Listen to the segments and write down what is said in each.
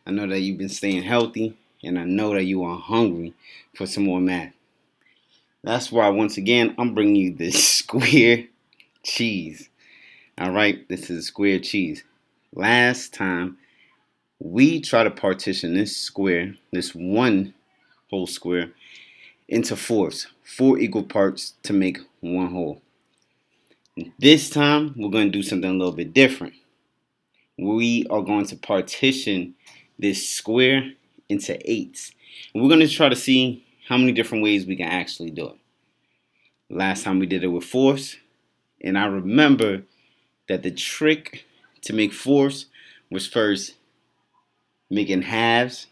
I know that you've been staying healthy, and I know that you are hungry for some more math. That's why, once again, I'm bringing you this square cheese. All right, this is square cheese. Last time, we tried to partition this square, this one whole square, into four equal parts to make one whole. This time, we're going to do something a little bit different. We are going to partition this square into eighths. And we're going to try to see how many different ways we can actually do it. Last time we did it with fourths, and I remember that the trick to make fourths was first making halves,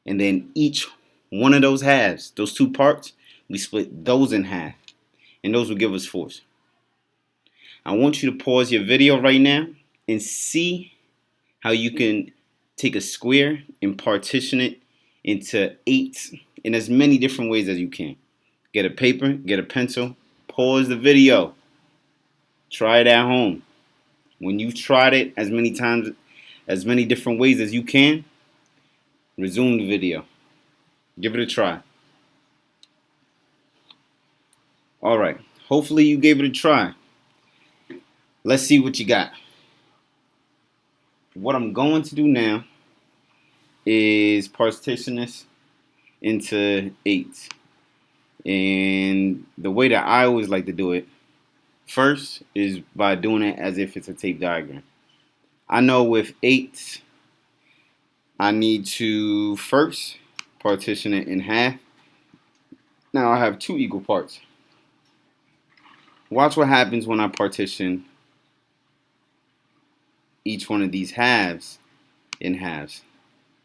and then each one of those halves, those two parts, we split those in half, and those will give us fourths. I want you to pause your video right now and see how you can take a square and partition it into eighths in as many different ways as you can. Get a paper, get a pencil, pause the video, try it at home. When you've tried it as many times, as many different ways as you can, resume the video. Give it a try. Alright, hopefully you gave it a try. Let's see what you got. What I'm going to do now is partition this into eighths. And the way that I always like to do it first is by doing it as if it's a tape diagram. I know with eighths, I need to first partition it in half. Now I have two equal parts. Watch what happens when I partition each one of these halves in halves.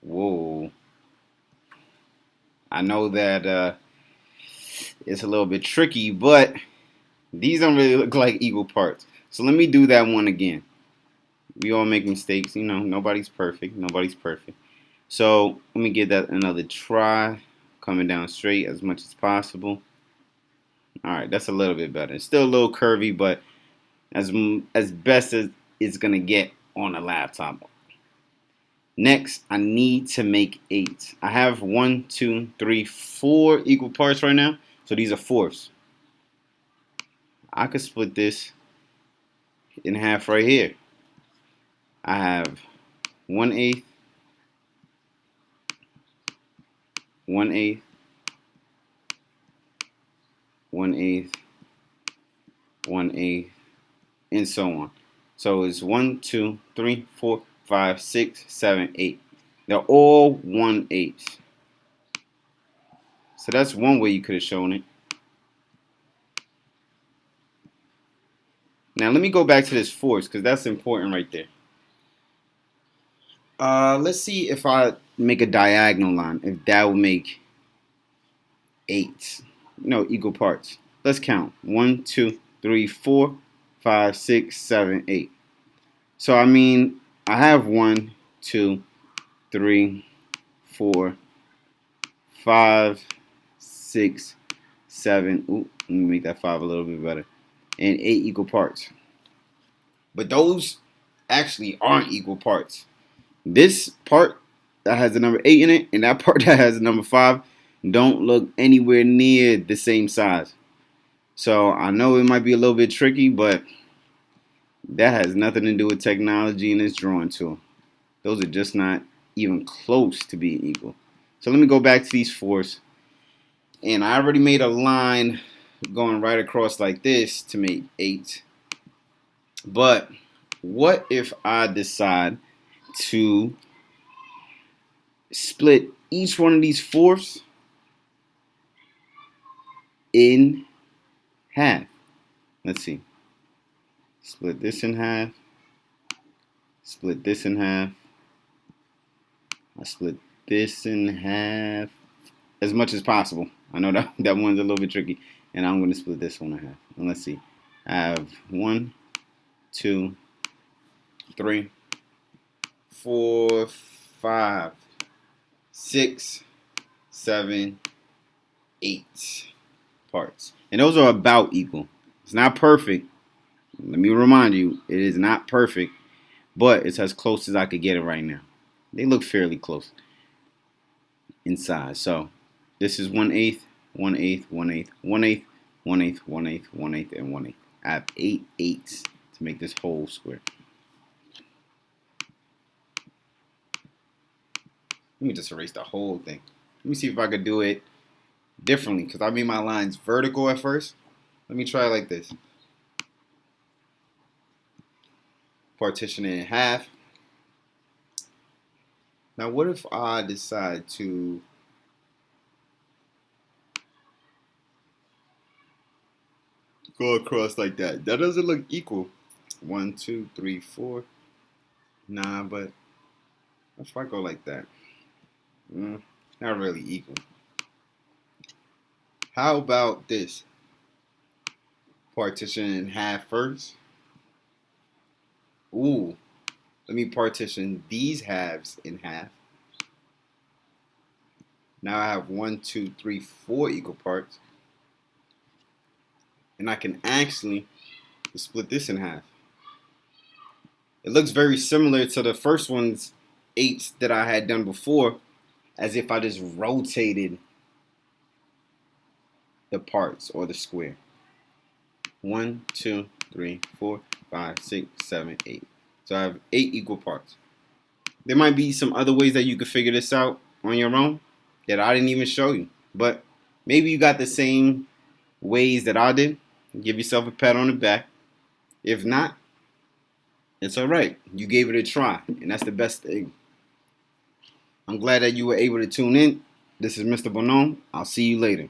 Whoa. I know that it's a little bit tricky, but these don't really look like equal parts. So let me do that one again. We all make mistakes, you know, nobody's perfect. Nobody's perfect. So let me give that another try. Coming down straight as much as possible. Alright, that's a little bit better. It's still a little curvy, but as best as it's going to get on a laptop. Next, I need to make eighths. I have 1, 2, 3, 4 equal parts right now. So these are fourths. I could split this in half right here. I have 1/8, 1/8, 1/8, 1/8, and so on. So it's 1, 2, 3, 4, 5, 6, 7, 8. They're all 1/8. So that's one way you could have shown it. Now let me go back to this fourths because that's important right there. Let's see if I make a diagonal line, if that will make eighths. Equal parts. Let's count. 1, 2, 3, 4, 5, 6, 7, 8. So I mean, I have 1, 2, 3, 4, 5, 6, 7. Ooh, let me make that 5 a little bit better. And 8 equal parts. But those actually aren't equal parts. This part that has the number 8 in it and that part that has the number 5 don't look anywhere near the same size. So I know it might be a little bit tricky, but that has nothing to do with technology and this drawing tool. Those are just not even close to being equal. So let me go back to these fourths. And I already made a line going right across like this to make 8. But what if I decide to split each one of these fourths in half? Let's see. Split this in half. Split this in half. I split this in half as much as possible. I know that one's a little bit tricky. And I'm going to split this one in half. And let's see. I have 1, 2, 3, 4, 5, 6, 7, 8 parts. And those are about equal. It's not perfect. Let me remind you, it is not perfect, but it's as close as I could get it right now. They look fairly close in size. So this is 1/8, 1/8, 1/8, 1/8, 1/8, 1/8, 1/8, and 1/8. I have 8/8 to make this whole square. Let me just erase the whole thing. Let me see if I could do it differently, because I made my lines vertical at first. Let me try it like this. Partition it in half. Now what if I decide to go across like that? That doesn't look equal. 1, 2, 3, 4. Nah, but if I go like that, not really equal. How about this? Partition in half first. Ooh, let me partition these halves in half. Now I have 1, 2, 3, 4 equal parts. And I can actually split this in half. It looks very similar to the first one's 8s that I had done before, as if I just rotated the parts or the square. 1, 2, 3, 4, 5, 6, 7, 8. So I have 8 equal parts. There might be some other ways that you could figure this out on your own that I didn't even show you. But maybe you got the same ways that I did. Give yourself a pat on the back. If not, it's alright. You gave it a try, and that's the best thing. I'm glad that you were able to tune in. This is Mr. Bonon. I'll see you later.